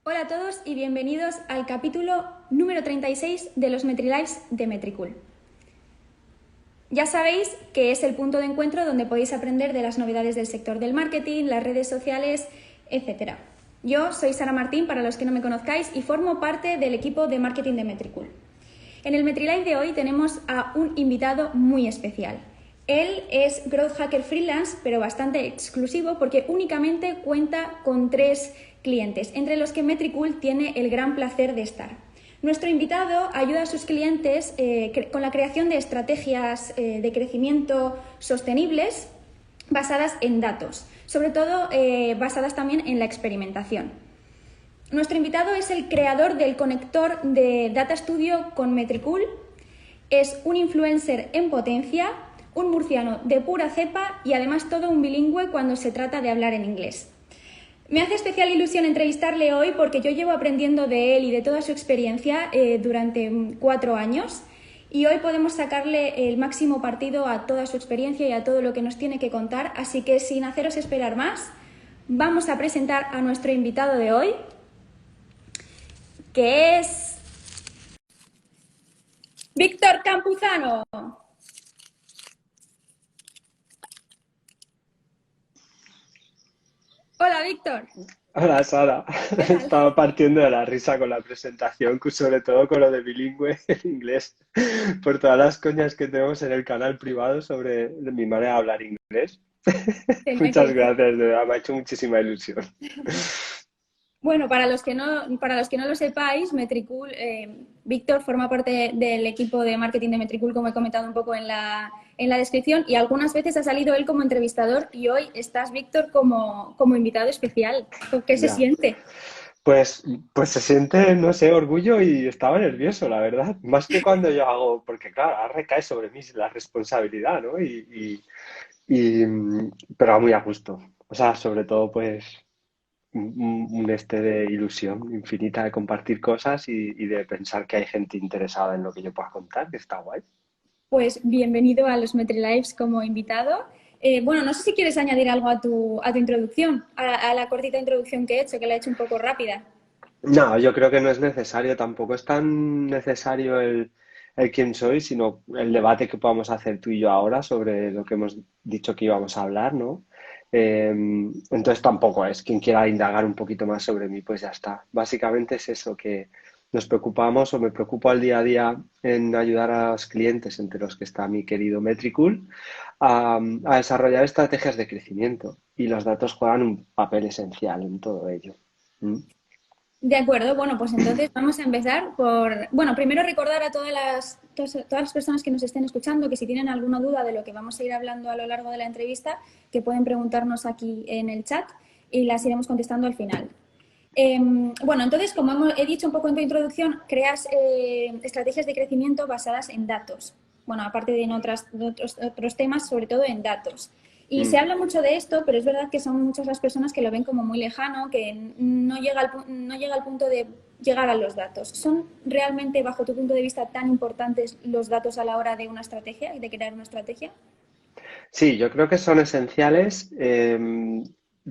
Hola a todos y bienvenidos al capítulo número 36 de los MetriLives de Metricool. Ya sabéis que es el punto de encuentro donde podéis aprender de las novedades del sector del marketing, las redes sociales, etc. Yo soy Sara Martín, para los que no me conozcáis, y formo parte del equipo de marketing de Metricool. En el MetriLive de hoy tenemos a un invitado muy especial. Él es Growth Hacker Freelance, pero bastante exclusivo porque únicamente cuenta con 3 clientes, entre los que Metricool tiene el gran placer de estar. Nuestro invitado ayuda a sus clientes con la creación de estrategias de crecimiento sostenibles basadas en datos, sobre todo basadas también en la experimentación. Nuestro invitado es el creador del conector de Data Studio con Metricool, es un influencer en potencia, un murciano de pura cepa y además todo un bilingüe cuando se trata de hablar en inglés. Me hace especial ilusión entrevistarle hoy porque yo llevo aprendiendo de él y de toda su experiencia durante 4 años y hoy podemos sacarle el máximo partido a toda su experiencia y a todo lo que nos tiene que contar, así que sin haceros esperar más, vamos a presentar a nuestro invitado de hoy, que es Víctor Campuzano. Hola, Víctor. Hola Sara, ¿Qué tal? estaba partiendo de la risa con la presentación, sobre todo con lo de bilingüe en inglés, por todas las coñas que tenemos en el canal privado sobre mi manera de hablar inglés. Tenía Muchas que gracias, de verdad, me ha hecho muchísima ilusión. Bueno, para los que no lo sepáis, Metricool, Víctor forma parte del equipo de marketing de Metricool, como he comentado un poco en la descripción, y algunas veces ha salido él como entrevistador y hoy estás, Víctor, como invitado especial. ¿Qué se Ya, siente? pues, pues se siente, no sé, orgullo y estaba nervioso, la verdad. Más que cuando yo hago, porque claro, ahora recae sobre mí la responsabilidad, ¿no? Pero muy a gusto. O sea, sobre todo, pues un este de ilusión infinita de compartir cosas y de pensar que hay gente interesada en lo que yo pueda contar, que está guay. Pues bienvenido a los MetriLives como invitado. Bueno, no sé si quieres añadir algo a tu introducción, a la cortita introducción que he hecho, que la he hecho un poco rápida. No, yo creo que no es necesario, tampoco es tan necesario el quién soy, sino el debate que podamos hacer tú y yo ahora sobre lo que hemos dicho que íbamos a hablar, ¿no? Entonces tampoco es quien quiera indagar un poquito más sobre mí, pues ya está. Básicamente es eso, que nos preocupamos o me preocupo al día a día en ayudar a los clientes, entre los que está mi querido Metricool, a desarrollar estrategias de crecimiento y los datos juegan un papel esencial en todo ello. ¿Mm? De acuerdo, bueno, pues entonces vamos a empezar por, bueno, primero recordar a todas las personas que nos estén escuchando que si tienen alguna duda de lo que vamos a ir hablando a lo largo de la entrevista, que pueden preguntarnos aquí en el chat y las iremos contestando al final. Bueno, entonces, como he dicho un poco en tu introducción, creas estrategias de crecimiento basadas en datos. Bueno, aparte de en otros temas, sobre todo en datos. Y se Mm. habla mucho de esto, pero es verdad que son muchas las personas que lo ven como muy lejano, que no llega al punto de llegar a los datos. ¿Son realmente, bajo tu punto de vista, tan importantes los datos a la hora de una estrategia y de crear una estrategia? Sí, yo creo que son esenciales,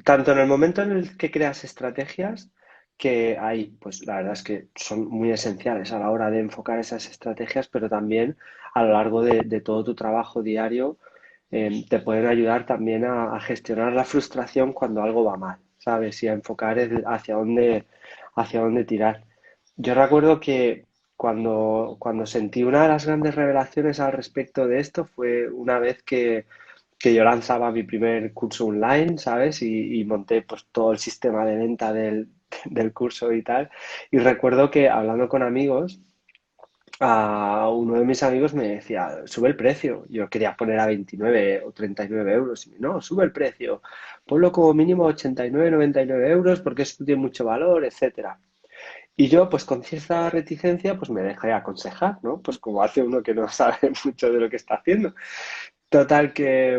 tanto en el momento en el que creas estrategias, que hay, pues la verdad es que son muy esenciales a la hora de enfocar esas estrategias, pero también a lo largo de todo tu trabajo diario, te pueden ayudar también a gestionar la frustración cuando algo va mal, ¿sabes? Y a enfocar hacia dónde tirar. Yo recuerdo que cuando sentí una de las grandes revelaciones al respecto de esto fue una vez que yo lanzaba mi primer curso online, ¿sabes? Y monté pues todo el sistema de venta del curso y tal. Y recuerdo que hablando con amigos, a uno de mis amigos me decía, sube el precio. Yo quería poner a 29 o 39 euros. Y no, sube el precio. Ponlo como mínimo 89, 99 euros porque esto tiene mucho valor, etcétera. Y yo, pues con cierta reticencia, pues me dejé aconsejar, ¿no? Pues como hace uno que no sabe mucho de lo que está haciendo. Total, que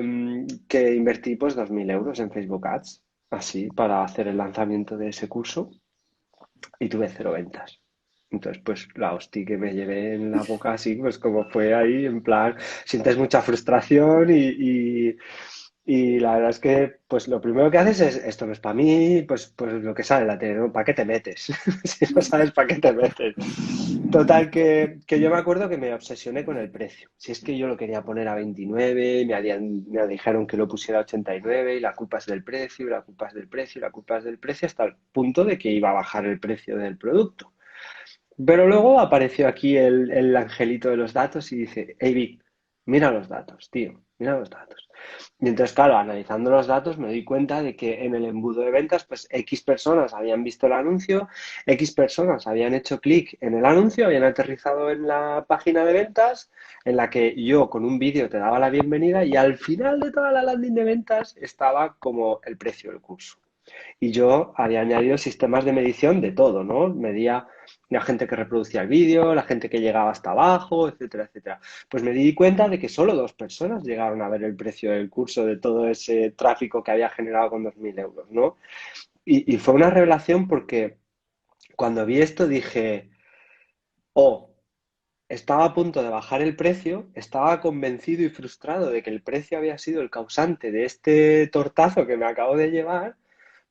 invertí pues 2.000 euros en Facebook Ads, así, para hacer el lanzamiento de ese curso y tuve cero ventas. Entonces, pues la hostia que me llevé en la boca así, pues como fue ahí, en plan, sientes mucha frustración Y la verdad es que, pues lo primero que haces es, esto no es para mí, pues lo que sale en la tele, ¿no? ¿Para qué te metes? Si no sabes para qué te metes. Total, que yo me acuerdo que me obsesioné con el precio. Si es que yo lo quería poner a 29, me dijeron que lo pusiera a 89 y la culpa es del precio, y la culpa es del precio, y la culpa es del precio, hasta el punto de que iba a bajar el precio del producto. Pero luego apareció aquí el angelito de los datos y dice, hey Vic, mira los datos, tío, mira los datos. Y entonces, claro, analizando los datos me di cuenta de que en el embudo de ventas, pues X personas habían visto el anuncio, X personas habían hecho clic en el anuncio, habían aterrizado en la página de ventas, en la que yo con un vídeo te daba la bienvenida y al final de toda la landing de ventas estaba como el precio del curso. Y yo había añadido sistemas de medición de todo, ¿no? Medía la gente que reproducía el vídeo, la gente que llegaba hasta abajo, etcétera, etcétera. Pues me di cuenta de que solo 2 personas llegaron a ver el precio del curso de todo ese tráfico que había generado con 2.000 euros, ¿no? Y fue una revelación porque cuando vi esto dije, oh, estaba a punto de bajar el precio, estaba convencido y frustrado de que el precio había sido el causante de este tortazo que me acabo de llevar,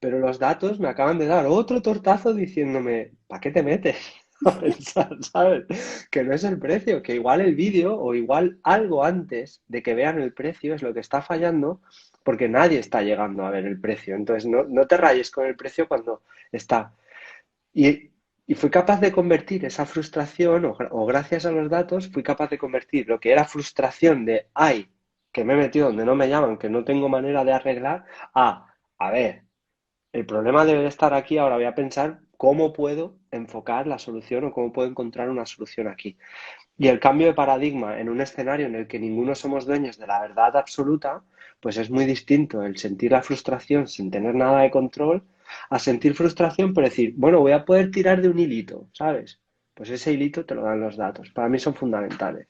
pero los datos me acaban de dar otro tortazo diciéndome, ¿para qué te metes a pensar, sabes? Que no es el precio, que igual el vídeo o igual algo antes de que vean el precio es lo que está fallando porque nadie está llegando a ver el precio. Entonces no te rayes con el precio cuando está. Y, y fui capaz de convertir esa frustración, o gracias a los datos, fui capaz de convertir lo que era frustración de, ay, que me he metido donde no me llaman, que no tengo manera de arreglar, a ver, el problema debe de estar aquí, ahora voy a pensar cómo puedo enfocar la solución o cómo puedo encontrar una solución aquí. Y el cambio de paradigma en un escenario en el que ninguno somos dueños de la verdad absoluta, pues es muy distinto el sentir la frustración sin tener nada de control a sentir frustración por decir, bueno, voy a poder tirar de un hilito, ¿sabes? Pues ese hilito te lo dan los datos. Para mí son fundamentales.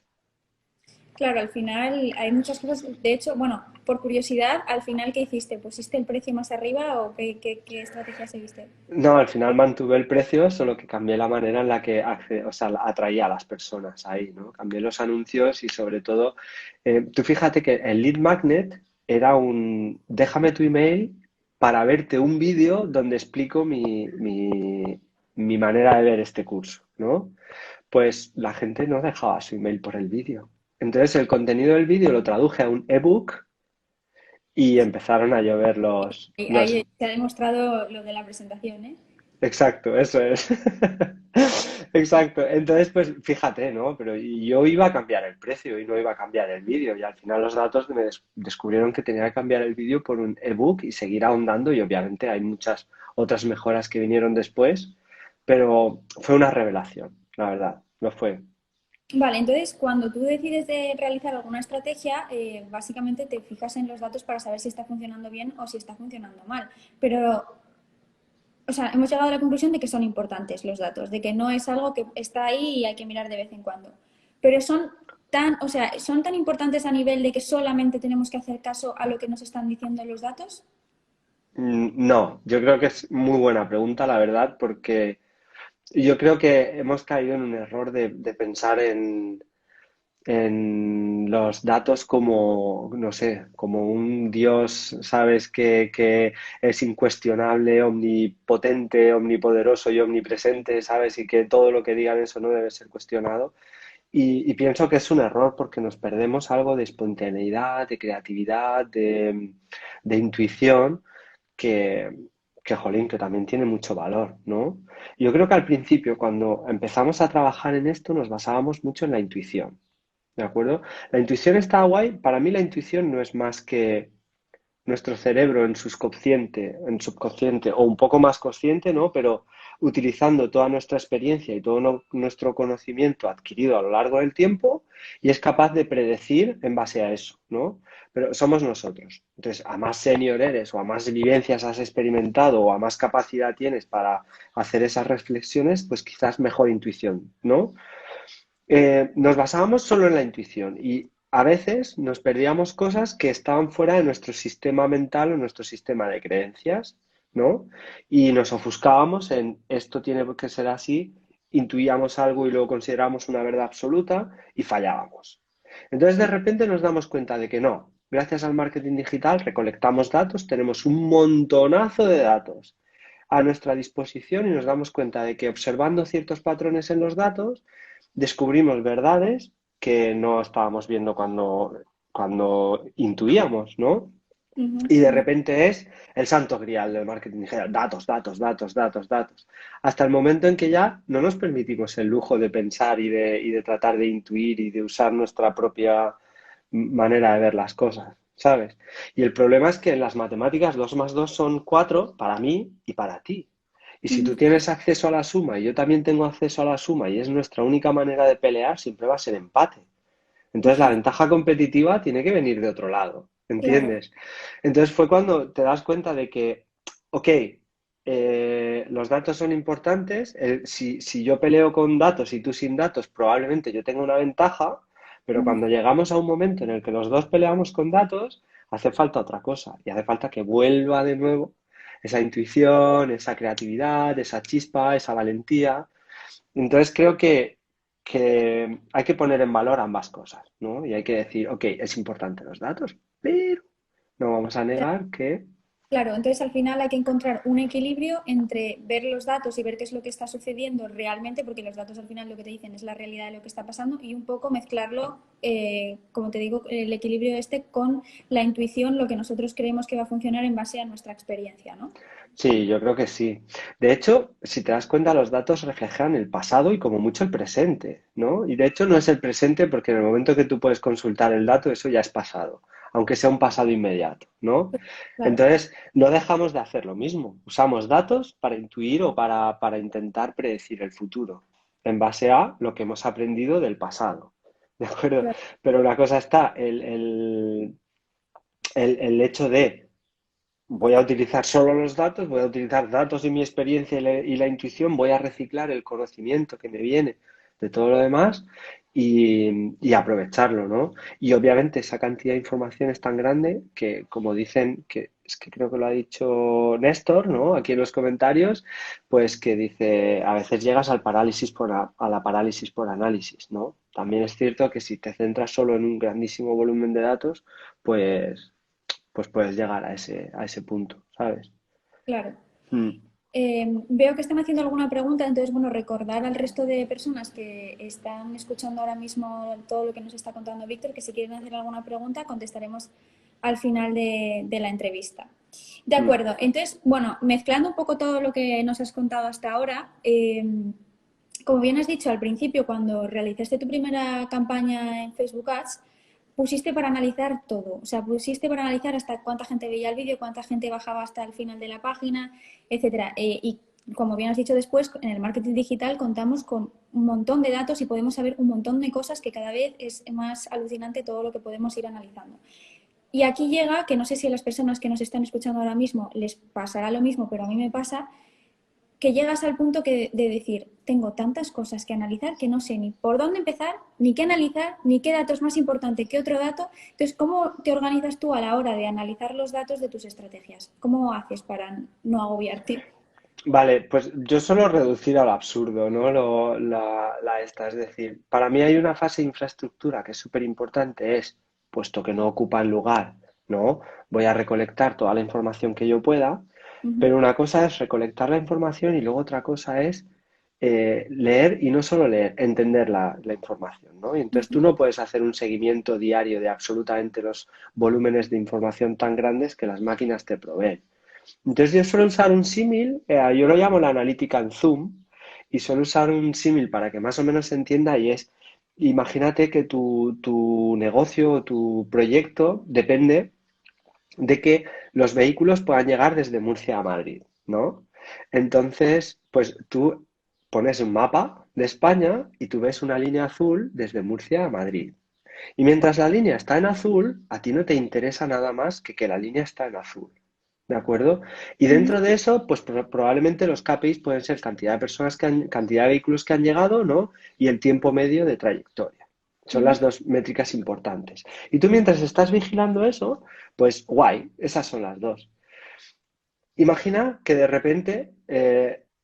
Claro, al final hay muchas cosas. De hecho, bueno, por curiosidad, al final, ¿qué hiciste? ¿Pusiste el precio más arriba o qué estrategia seguiste? No, al final mantuve el precio, solo que cambié la manera en la que o sea, atraía a las personas ahí, ¿no? Cambié los anuncios y sobre todo, tú fíjate que el lead magnet era un, déjame tu email para verte un vídeo donde explico mi manera de ver este curso, ¿no? Pues la gente no dejaba su email por el vídeo. Entonces el contenido del vídeo lo traduje a un ebook y empezaron a llover Ahí se ha demostrado lo de la presentación, ¿eh? Exacto, eso es. Exacto. Entonces, pues fíjate, ¿no? Pero yo iba a cambiar el precio y no iba a cambiar el vídeo. Y al final los datos me descubrieron que tenía que cambiar el vídeo por un ebook y seguir ahondando. Y obviamente hay muchas otras mejoras que vinieron después, pero fue una revelación, la verdad, lo fue. Vale, entonces cuando tú decides de realizar alguna estrategia, básicamente te fijas en los datos para saber si está funcionando bien o si está funcionando mal. Pero, o sea, hemos llegado a la conclusión de que son importantes los datos, de que no es algo que está ahí y hay que mirar de vez en cuando. Pero son tan, o sea, son tan importantes a nivel de que solamente tenemos que hacer caso a lo que nos están diciendo los datos. No, yo creo que es muy buena pregunta, la verdad, porque yo creo que hemos caído en un error de pensar en los datos como, no sé, como un Dios, ¿sabes? Que es incuestionable, omnipotente, omnipoderoso y omnipresente, ¿sabes? Y que todo lo que digan eso no debe ser cuestionado. Y pienso que es un error porque nos perdemos algo de espontaneidad, de creatividad, de intuición que, jolín, que también tiene mucho valor, ¿no? Yo creo que al principio, cuando empezamos a trabajar en esto, nos basábamos mucho en la intuición. ¿De acuerdo? La intuición está guay. Para mí la intuición no es más que nuestro cerebro en subconsciente o un poco más consciente, ¿no? Pero utilizando toda nuestra experiencia y todo nuestro conocimiento adquirido a lo largo del tiempo y es capaz de predecir en base a eso, ¿no? Pero somos nosotros. Entonces, a más senior eres o a más vivencias has experimentado o a más capacidad tienes para hacer esas reflexiones, pues quizás mejor intuición, ¿no? Nos basábamos solo en la intuición y a veces nos perdíamos cosas que estaban fuera de nuestro sistema mental o nuestro sistema de creencias, ¿no? Y nos ofuscábamos en esto tiene que ser así, intuíamos algo y luego considerábamos una verdad absoluta y fallábamos. Entonces de repente nos damos cuenta de que no. gracias al marketing digital, recolectamos datos, tenemos un montonazo de datos a nuestra disposición y nos damos cuenta de que observando ciertos patrones en los datos, descubrimos verdades que no estábamos viendo cuando intuíamos, ¿no? Ujú. Y de repente es el santo grial del marketing digital. Datos, datos, datos, datos, datos. Hasta el momento en que ya no nos permitimos el lujo de pensar y de tratar de intuir y de usar nuestra propia manera de ver las cosas, ¿sabes? Y el problema es que en las matemáticas 2 más 2 son 4 para mí y para ti. Y si tú Ujú. tienes acceso a la suma y yo también tengo acceso a la suma y es nuestra única manera de pelear, siempre va a ser empate. Entonces la ventaja competitiva tiene que venir de otro lado, Claro, ¿entiendes? Entonces fue cuando te das cuenta de que, ok, los datos son importantes, si yo peleo con datos y tú sin datos, probablemente yo tenga una ventaja, pero ujú, cuando llegamos a un momento en el que los dos peleamos con datos, hace falta otra cosa y hace falta que vuelva de nuevo esa intuición, esa creatividad, esa chispa, esa valentía. Entonces creo que hay que poner en valor ambas cosas, ¿no? Y hay que decir, ok, es importante los datos, pero no vamos a negar que claro, entonces al final hay que encontrar un equilibrio entre ver los datos y ver qué es lo que está sucediendo realmente, porque los datos al final lo que te dicen es la realidad de lo que está pasando, y un poco mezclarlo, como te digo, el equilibrio este con la intuición, lo que nosotros creemos que va a funcionar en base a nuestra experiencia, ¿no? sí, yo creo que sí. De hecho, si te das cuenta, los datos reflejan el pasado y como mucho el presente, ¿no? Y de hecho no es el presente porque en el momento que tú puedes consultar el dato, eso ya es pasado, aunque sea un pasado inmediato, ¿no? Claro, Entonces, no dejamos de hacer lo mismo. Usamos datos para intuir o para intentar predecir el futuro en base a lo que hemos aprendido del pasado, ¿de acuerdo? claro, Pero una cosa está, el hecho de voy a utilizar solo los datos, voy a utilizar datos de mi experiencia y la intuición, voy a reciclar el conocimiento que me viene de todo lo demás y aprovecharlo, ¿no? Y obviamente esa cantidad de información es tan grande que, como dicen, que es que creo que lo ha dicho Néstor, ¿no? Aquí en los comentarios, pues que dice, a veces llegas al parálisis a la parálisis por análisis, ¿no? También es cierto que si te centras solo en un grandísimo volumen de datos, pues puedes llegar a ese punto, ¿sabes? claro. Mm, Veo que están haciendo alguna pregunta, entonces, bueno, recordar al resto de personas que están escuchando ahora mismo todo lo que nos está contando Víctor, que si quieren hacer alguna pregunta, contestaremos al final de la entrevista. De mm. acuerdo, entonces, bueno, mezclando un poco todo lo que nos has contado hasta ahora, como bien has dicho al principio, cuando realizaste tu primera campaña en Facebook Ads, pusiste para analizar todo, o sea, pusiste para analizar hasta cuánta gente veía el vídeo, cuánta gente bajaba hasta el final de la página, etcétera. Y como bien has dicho después, en el marketing digital contamos con un montón de datos y podemos saber un montón de cosas que cada vez es más alucinante todo lo que podemos ir analizando. Y aquí llega, que no sé si a las personas que nos están escuchando ahora mismo les pasará lo mismo, pero a mí me pasa, que llegas al punto de decir, tengo tantas cosas que analizar que no sé ni por dónde empezar, ni qué analizar, ni qué dato es más importante que otro dato. Entonces, ¿cómo te organizas tú a la hora de analizar los datos de tus estrategias? ¿Cómo haces para no agobiarte? Vale, pues yo suelo reducir al absurdo, ¿no? Esta, es decir, para mí hay una fase de infraestructura que es súper importante, puesto que no ocupa el lugar, ¿no? Voy a recolectar toda la información que yo pueda, Uh -huh. pero una cosa es recolectar la información y luego otra cosa es leer y no solo leer, entender la información, ¿no? Y Uh entonces tú -huh. no puedes hacer un seguimiento diario de absolutamente los volúmenes de información tan grandes que las máquinas te proveen. Entonces yo suelo usar un símil, yo lo llamo la analítica en Zoom, y suelo usar un símil para que más o menos se entienda y es, imagínate que tu negocio o tu proyecto depende de que los vehículos puedan llegar desde Murcia a Madrid, ¿no? Entonces, pues tú pones un mapa de España y tú ves una línea azul desde Murcia a Madrid. Y mientras la línea está en azul, a ti no te interesa nada más que la línea está en azul. ¿De acuerdo? Y Uh -huh. dentro de eso, pues probablemente los KPIs pueden ser cantidad de personas cantidad de vehículos que han llegado, ¿no? Y el tiempo medio de trayectoria. Uh Son -huh. las dos métricas importantes. Y tú mientras estás vigilando eso, pues guay, esas son las dos. Imagina que de repente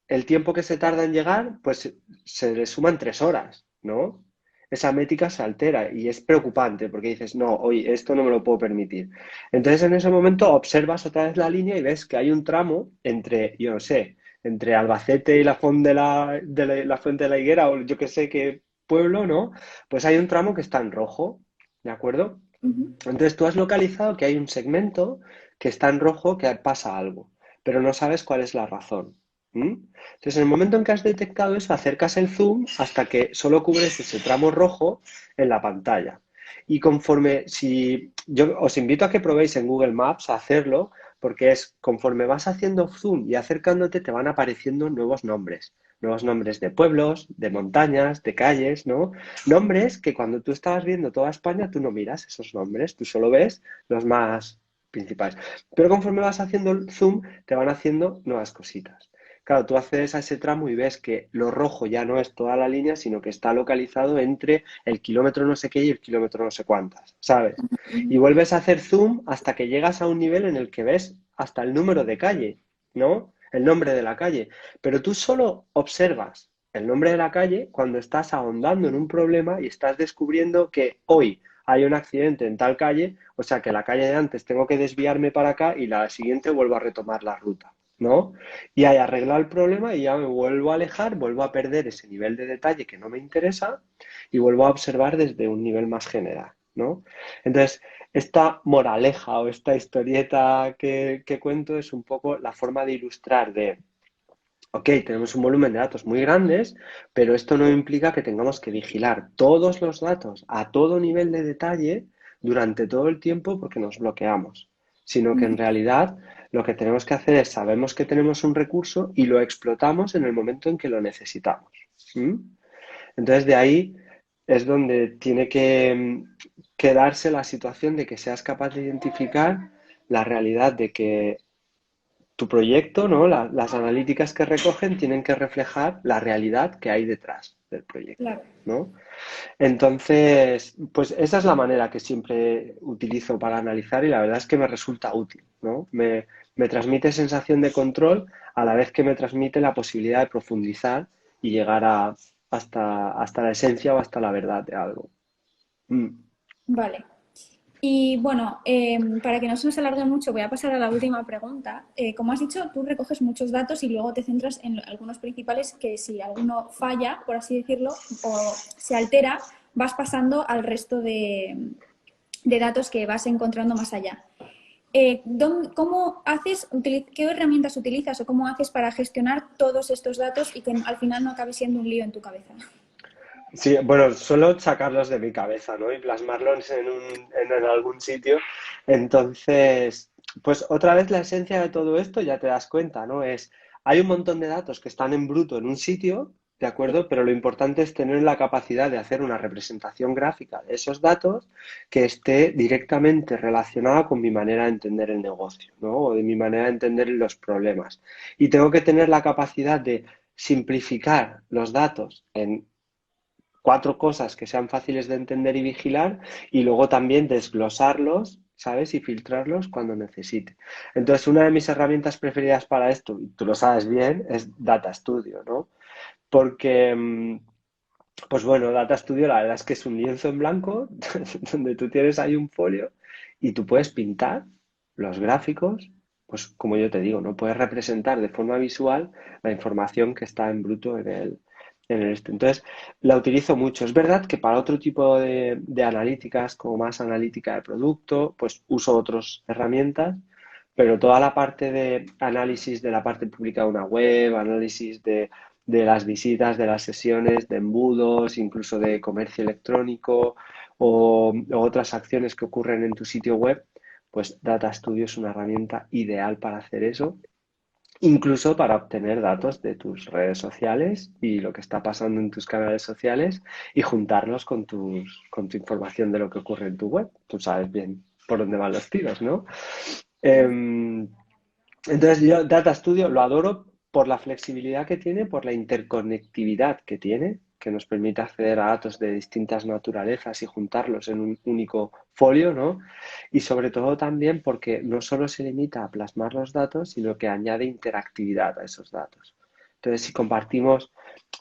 el tiempo que se tarda en llegar, pues se le suman 3 horas, ¿no? esa métrica se altera y es preocupante porque dices, no, oye, esto no me lo puedo permitir. Entonces en ese momento observas otra vez la línea y ves que hay un tramo entre, yo no sé, entre Albacete y la Font la Fuente de la Higuera o yo que sé qué pueblo, ¿no? Pues hay un tramo que está en rojo, ¿de acuerdo? Ujú. Entonces tú has localizado que hay un segmento que está en rojo que pasa algo, pero no sabes cuál es la razón. ¿Mm? Entonces, en el momento en que has detectado eso, acercas el zoom hasta que solo cubres ese tramo rojo en la pantalla. Y conforme, si yo os invito a que probéis en Google Maps a hacerlo, porque es conforme vas haciendo zoom y acercándote, te van apareciendo nuevos nombres de pueblos, de montañas, de calles, ¿no? Nombres que cuando tú estabas viendo toda España, tú no miras esos nombres, tú solo ves los más principales. Pero conforme vas haciendo el zoom, te van haciendo nuevas cositas. Claro, tú accedes a ese tramo y ves que lo rojo ya no es toda la línea, sino que está localizado entre el kilómetro no sé qué y el kilómetro no sé cuántas, ¿sabes? Y Ujú. vuelves a hacer zoom hasta que llegas a un nivel en el que ves hasta el número de calle, ¿no? El nombre de la calle. Pero tú solo observas el nombre de la calle cuando estás ahondando en un problema y estás descubriendo que hoy hay un accidente en tal calle, o sea que la calle de antes tengo que desviarme para acá y la siguiente vuelvo a retomar la ruta, ¿no? Y hay arreglado el problema y ya me vuelvo a alejar, vuelvo a perder ese nivel de detalle que no me interesa y vuelvo a observar desde un nivel más general, ¿no? Entonces, esta moraleja o esta historieta que cuento es un poco la forma de ilustrar de ok, tenemos un volumen de datos muy grandes, pero esto no implica que tengamos que vigilar todos los datos a todo nivel de detalle durante todo el tiempo porque nos bloqueamos, sino que en Ujú. realidad lo que tenemos que hacer es sabemos que tenemos un recurso y lo explotamos en el momento en que lo necesitamos. ¿Mm? Entonces de ahí es donde tiene que darse la situación de que seas capaz de identificar la realidad de que tu proyecto, ¿no? Las analíticas que recogen tienen que reflejar la realidad que hay detrás del proyecto, Claro. ¿no? Entonces, pues esa es la manera que siempre utilizo para analizar y la verdad es que me resulta útil, ¿no? Me transmite sensación de control a la vez que me transmite la posibilidad de profundizar y llegar hasta la esencia o hasta la verdad de algo. Mm. Vale. Y bueno, para que no se nos alargue mucho, voy a pasar a la última pregunta. Como has dicho, tú recoges muchos datos y luego te centras en algunos principales que si alguno falla, por así decirlo, o se altera, vas pasando al resto de datos que vas encontrando más allá. ¿Cómo haces, qué herramientas utilizas o cómo haces para gestionar todos estos datos y que al final no acabe siendo un lío en tu cabeza? Sí, bueno, suelo sacarlos de mi cabeza, ¿no? Y plasmarlos en algún sitio. Entonces, pues otra vez la esencia de todo esto, ya te das cuenta, ¿no? Hay un montón de datos que están en bruto en un sitio, ¿de acuerdo? Pero lo importante es tener la capacidad de hacer una representación gráfica de esos datos que esté directamente relacionada con mi manera de entender el negocio, ¿no? O de mi manera de entender los problemas. Y tengo que tener la capacidad de simplificar los datos en cuatro cosas que sean fáciles de entender y vigilar y luego también desglosarlos, ¿sabes? Y filtrarlos cuando necesite. Entonces, una de mis herramientas preferidas para esto, y tú lo sabes bien, es Data Studio, ¿no? Porque, pues bueno, Data Studio la verdad es que es un lienzo en blanco donde tú tienes ahí un folio y tú puedes pintar los gráficos, pues como yo te digo, ¿no? Puedes representar de forma visual la información que está en bruto en el. Entonces, la utilizo mucho. Es verdad que para otro tipo de analíticas, como más analítica de producto, pues uso otras herramientas, pero toda la parte de análisis de la parte pública de una web, análisis de las visitas, de las sesiones, de embudos, incluso de comercio electrónico o otras acciones que ocurren en tu sitio web, pues Data Studio es una herramienta ideal para hacer eso, incluso para obtener datos de tus redes sociales y lo que está pasando en tus canales sociales y juntarlos con tu información de lo que ocurre en tu web. Tú sabes bien por dónde van los tiros, ¿no? Em, entonces yo Data Studio lo adoro por la flexibilidad que tiene, por la interconectividad que tiene, que nos permite acceder a datos de distintas naturalezas y juntarlos en un único folio, ¿no? Y sobre todo también porque no solo se limita a plasmar los datos, sino que añade interactividad a esos datos. Entonces, si compartimos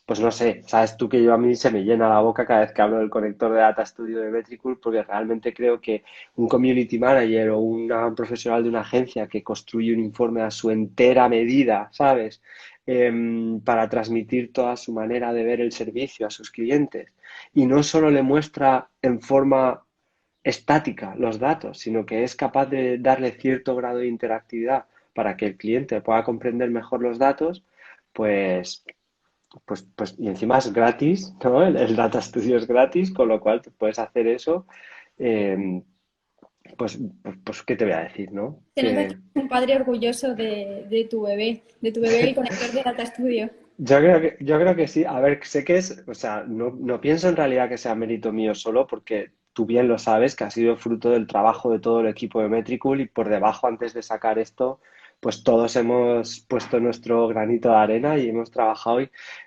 pues no sé, sabes tú que yo a mí se me llena la boca cada vez que hablo del conector de Data Studio de Metricool, porque realmente creo que un community manager o un profesional de una agencia que construye un informe a su entera medida, ¿sabes? Para transmitir toda su manera de ver el servicio a sus clientes. Y no solo le muestra en forma estática los datos, sino que es capaz de darle cierto grado de interactividad para que el cliente pueda comprender mejor los datos, pues y encima es gratis, ¿no? El Data Studio es gratis, con lo cual tú puedes hacer eso. eh, pues, ¿qué te voy a decir, no? Se nota que eres un padre orgulloso de tu bebé, el conector de Data Studio. Yo creo que sí. A ver, sé que es, o sea, no pienso en realidad que sea mérito mío solo, porque tú bien lo sabes, que ha sido fruto del trabajo de todo el equipo de Metricool y por debajo, antes de sacar esto, pues todos hemos puesto nuestro granito de arena y hemos trabajado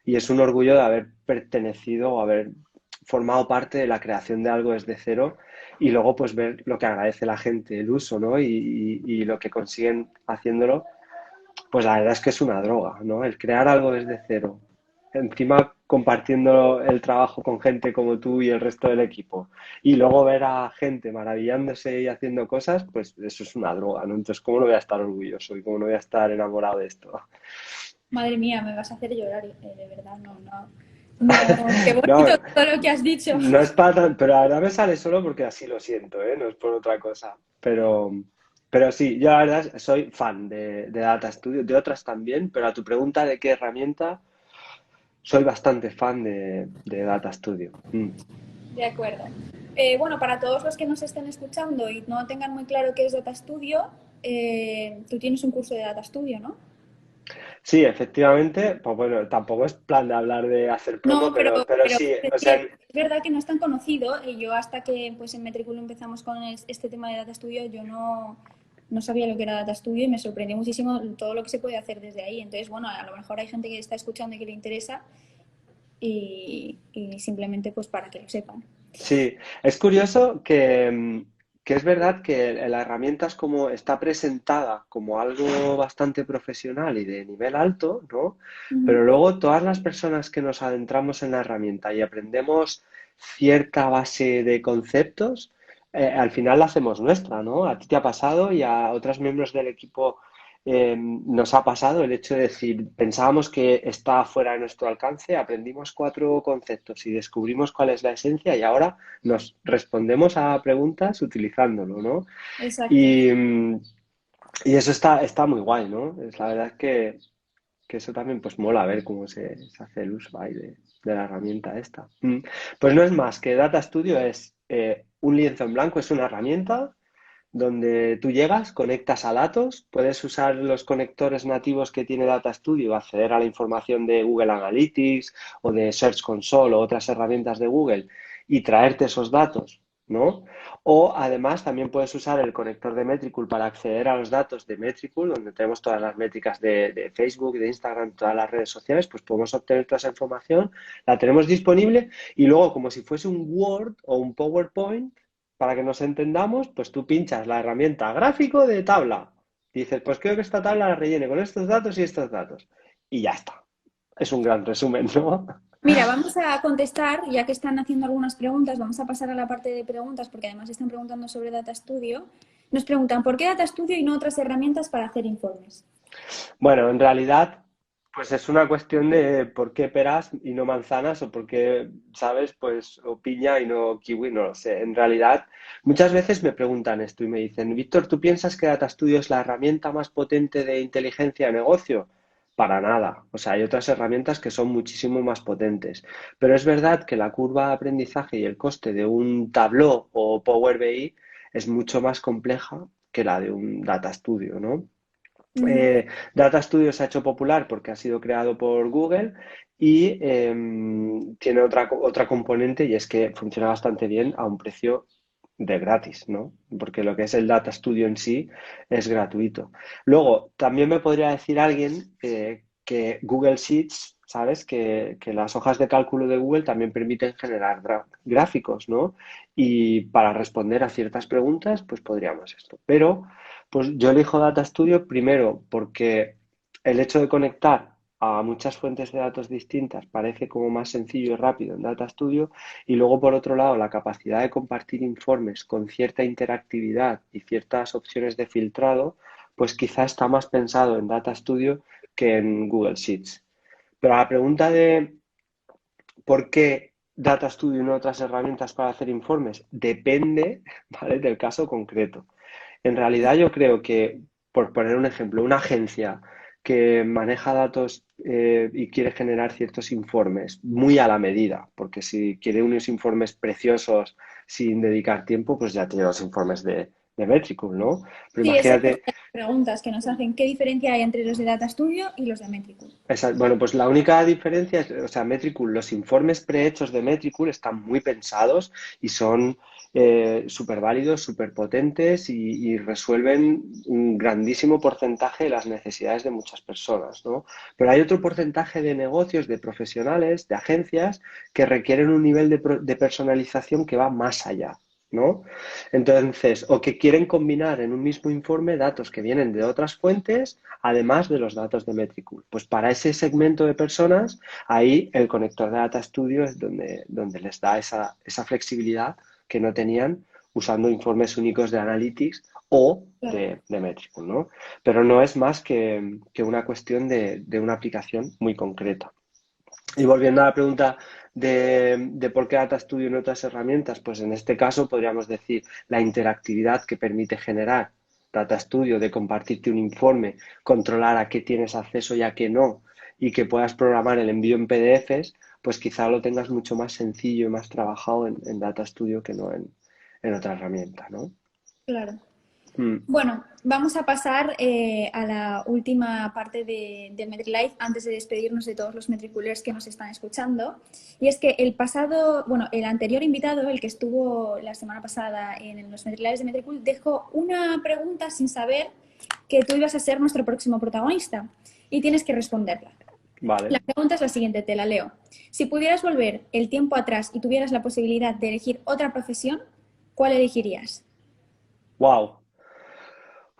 y es un orgullo de haber pertenecido o haber formado parte de la creación de algo desde cero y luego pues ver lo que agradece la gente, el uso, ¿no? Y lo que consiguen haciéndolo, pues la verdad es que es una droga, ¿no? El crear algo desde cero. Encima compartiendo el trabajo con gente como tú y el resto del equipo. Y luego ver a gente maravillándose y haciendo cosas, pues eso es una droga, ¿no? Entonces, ¿cómo no voy a estar orgulloso y cómo no voy a estar enamorado de esto? Madre mía, me vas a hacer llorar, de verdad, no, qué No, bonito todo lo que has dicho. no es para tan, pero la verdad me sale solo porque así lo siento, ¿eh? No es por otra cosa. Pero sí, yo la verdad soy fan de Data Studio, de otras también, pero a tu pregunta de qué herramienta, soy bastante fan de Data Studio. De acuerdo. Bueno, para todos los que nos estén escuchando y no tengan muy claro qué es Data Studio, tú tienes un curso de Data Studio, ¿no? Sí, efectivamente, pues bueno, tampoco es plan de hablar de hacer promo, No, pero pero sí, es o sea, decir, es verdad que no es tan conocido. Y yo hasta que pues en Metricool empezamos con este tema de Data Studio, yo no sabía lo que era Data Studio y me sorprendió muchísimo todo lo que se puede hacer desde ahí. Entonces, bueno, a lo mejor hay gente que está escuchando y que le interesa y simplemente pues para que lo sepan. sí, es curioso que es verdad que la herramienta es como está presentada como algo bastante profesional y de nivel alto, ¿no? Pero Ujú. luego todas las personas que nos adentramos en la herramienta y aprendemos cierta base de conceptos, al final la hacemos nuestra, ¿no? A ti te ha pasado y a otros miembros del equipo nos ha pasado el hecho de decir, pensábamos que está fuera de nuestro alcance, aprendimos cuatro conceptos y descubrimos cuál es la esencia y ahora nos respondemos a preguntas utilizándolo, ¿no? Exacto. Y, y eso está muy guay, ¿no? Es la verdad que eso también pues mola ver cómo se hace el uso ahí de la herramienta esta. Pues no es más que Data Studio es un lienzo en blanco, es una herramienta donde tú llegas, conectas a datos, puedes usar los conectores nativos que tiene Data Studio, acceder a la información de Google Analytics o de Search Console o otras herramientas de Google y traerte esos datos, ¿no? O además también puedes usar el conector de Metricool para acceder a los datos de Metricool, donde tenemos todas las métricas de Facebook, de Instagram, todas las redes sociales, pues podemos obtener toda esa información, la tenemos disponible y luego como si fuese un Word o un PowerPoint, para que nos entendamos, pues tú pinchas la herramienta gráfico de tabla. Y dices, pues quiero que esta tabla la rellene con estos datos y estos datos. Y ya está. Es un gran resumen, ¿no? Mira, vamos a contestar, ya que están haciendo algunas preguntas, vamos a pasar a la parte de preguntas, porque además están preguntando sobre Data Studio. Nos preguntan, ¿por qué Data Studio y no otras herramientas para hacer informes? Bueno, en realidad, pues es una cuestión de por qué peras y no manzanas o por qué, ¿sabes? Pues o piña y no kiwi, no lo sé. En realidad, muchas veces me preguntan esto y me dicen, Víctor, ¿tú piensas que Data Studio es la herramienta más potente de inteligencia de negocio? Para nada. O sea, hay otras herramientas que son muchísimo más potentes. Pero es verdad que la curva de aprendizaje y el coste de un Tableau o Power BI es mucho más compleja que la de un Data Studio, ¿no? Ujú. Eh, Data Studio se ha hecho popular porque ha sido creado por Google y tiene otra componente y es que funciona bastante bien a un precio de gratis, ¿no? Porque lo que es el Data Studio en sí es gratuito. Luego, también me podría decir alguien que Google Sheets, ¿sabes? Que las hojas de cálculo de Google también permiten generar gráficos, ¿no? Y para responder a ciertas preguntas, pues podríamos esto. Pero pues yo elijo Data Studio primero porque el hecho de conectar a muchas fuentes de datos distintas parece como más sencillo y rápido en Data Studio, y luego por otro lado la capacidad de compartir informes con cierta interactividad y ciertas opciones de filtrado, pues quizá está más pensado en Data Studio que en Google Sheets. Pero a la pregunta de ¿por qué Data Studio y no otras herramientas para hacer informes? Depende, ¿vale?, del caso concreto. En realidad yo creo que, por poner un ejemplo, una agencia que maneja datos y quiere generar ciertos informes muy a la medida, porque si quiere unos informes preciosos sin dedicar tiempo, pues ya tiene los informes de Metricool, ¿no? Pero Sí, esa es imagínate, otra de las preguntas que nos hacen. ¿Qué diferencia hay entre los de Data Studio y los de Metricool? bueno, pues la única diferencia es, o sea, Metricool, los informes prehechos de Metricool están muy pensados y son súper válidos, súper potentes y resuelven un grandísimo porcentaje de las necesidades de muchas personas, ¿no? Pero hay otro porcentaje de negocios, de profesionales, de agencias que requieren un nivel de personalización que va más allá, ¿no? Entonces, o que quieren combinar en un mismo informe datos que vienen de otras fuentes, además de los datos de Metricool. Pues para ese segmento de personas, ahí el conector de Data Studio es donde les da esa flexibilidad que no tenían usando informes únicos de Analytics o Claro. de Metricool, ¿no? Pero no es más que una cuestión de una aplicación muy concreta. Y volviendo a la pregunta de por qué Data Studio en otras herramientas, pues en este caso podríamos decir la interactividad que permite generar Data Studio, de compartirte un informe, controlar a qué tienes acceso y a qué no, y que puedas programar el envío en PDFs, pues quizá lo tengas mucho más sencillo y más trabajado en Data Studio que no en otra herramienta, ¿no? Claro. Mm, Bueno, vamos a pasar a la última parte del MetriLife antes de despedirnos de todos los metriculers que nos están escuchando. Y es que el anterior invitado, el que estuvo la semana pasada en los MetriLives de Metricool, dejó una pregunta sin saber que tú ibas a ser nuestro próximo protagonista y tienes que responderla. La vale. pregunta es la siguiente, te la leo. Si pudieras volver el tiempo atrás y tuvieras la posibilidad de elegir otra profesión, ¿cuál elegirías? Wow.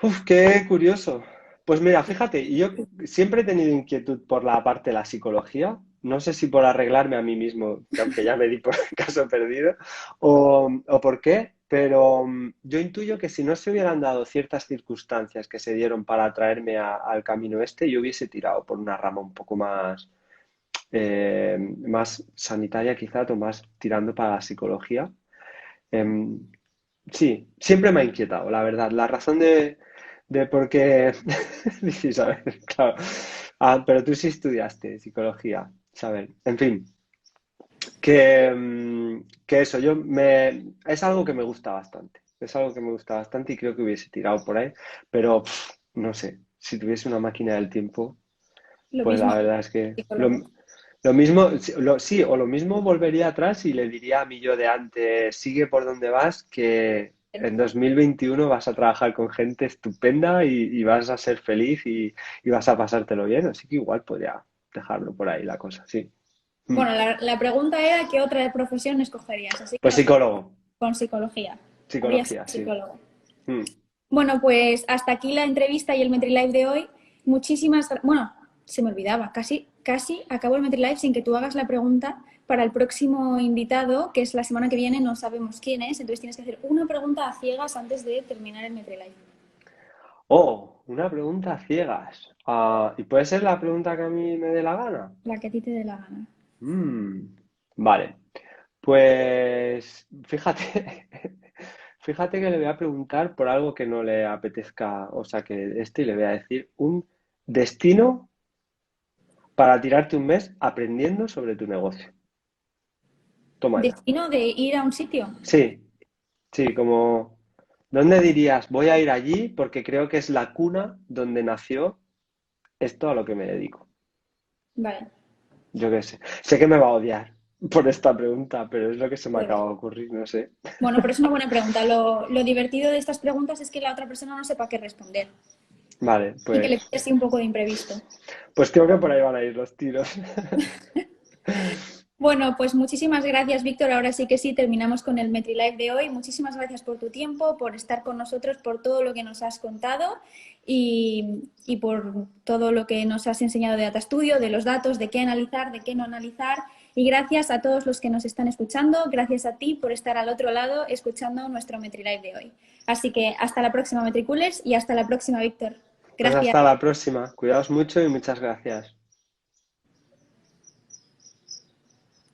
Uf, qué curioso. Pues mira, fíjate, yo siempre he tenido inquietud por la parte de la psicología. No sé si por arreglarme a mí mismo, que aunque ya me di por caso perdido, o por qué, pero yo intuyo que si no se hubieran dado ciertas circunstancias que se dieron para atraerme al camino este, yo hubiese tirado por una rama un poco más sanitaria quizá, o más tirando para la psicología. Em, Sí, siempre me ha inquietado, la verdad. La razón de por qué... Sí, ¿sabes? Claro. Ah, pero tú sí estudiaste psicología, ¿sabes? En fin, que eso, es algo que me gusta bastante. Es algo que me gusta bastante y creo que hubiese tirado por ahí. Pero, no sé, si tuviese una máquina del tiempo, Lo pues la mismo, verdad es que psicólogo. lo mismo, sí, o lo mismo volvería atrás y le diría a mi yo de antes, sigue por donde vas, que en 2021 vas a trabajar con gente estupenda y vas a ser feliz y vas a pasártelo bien. Así que igual podría dejarlo por ahí la cosa, sí. Mm. Bueno, la pregunta era qué otra profesión escogerías, así que Pues nos quedamos psicólogo, con psicología. Habría sido psicología, sí. psicólogo. Mm. Bueno, pues hasta aquí la entrevista y el MetriLive de hoy. Bueno, se me olvidaba, casi acabo el MetriLive sin que tú hagas la pregunta para el próximo invitado, que es la semana que viene, no sabemos quién es, entonces tienes que hacer una pregunta a ciegas antes de terminar el MetriLive. Oh, una pregunta a ciegas. Ah, ¿y puede ser la pregunta que a mí me dé la gana? La que a ti te dé la gana. Mm, vale, pues fíjate, fíjate que le voy a preguntar por algo que no le apetezca, o sea, que y le voy a decir un destino para tirarte un mes aprendiendo sobre tu negocio. Toma ya. Destino de ir a un sitio. Sí, sí, como, ¿dónde dirías? Voy a ir allí porque creo que es la cuna donde nació esto a lo que me dedico. Vale. Yo qué sé. Sé que me va a odiar por esta pregunta, pero es lo que se me acaba Puede. de ocurrir, no sé. Bueno, pero es una buena pregunta. Lo divertido de estas preguntas es que la otra persona no sepa qué responder Vale, y que le pille así un poco de imprevisto. pues creo que por ahí van a ir los tiros. Bueno, pues muchísimas gracias, Víctor. Ahora sí que sí, terminamos con el MetriLife de hoy. Muchísimas gracias por tu tiempo, por estar con nosotros, por todo lo que nos has contado y por todo lo que nos has enseñado de Data Studio, de los datos, de qué analizar, de qué no analizar. Y gracias a todos los que nos están escuchando. Gracias a ti por estar al otro lado escuchando nuestro MetriLife de hoy. Así que hasta la próxima, Metricoolers, y hasta la próxima, Víctor. Pues Gracias. hasta la próxima. Cuidaos mucho y muchas gracias.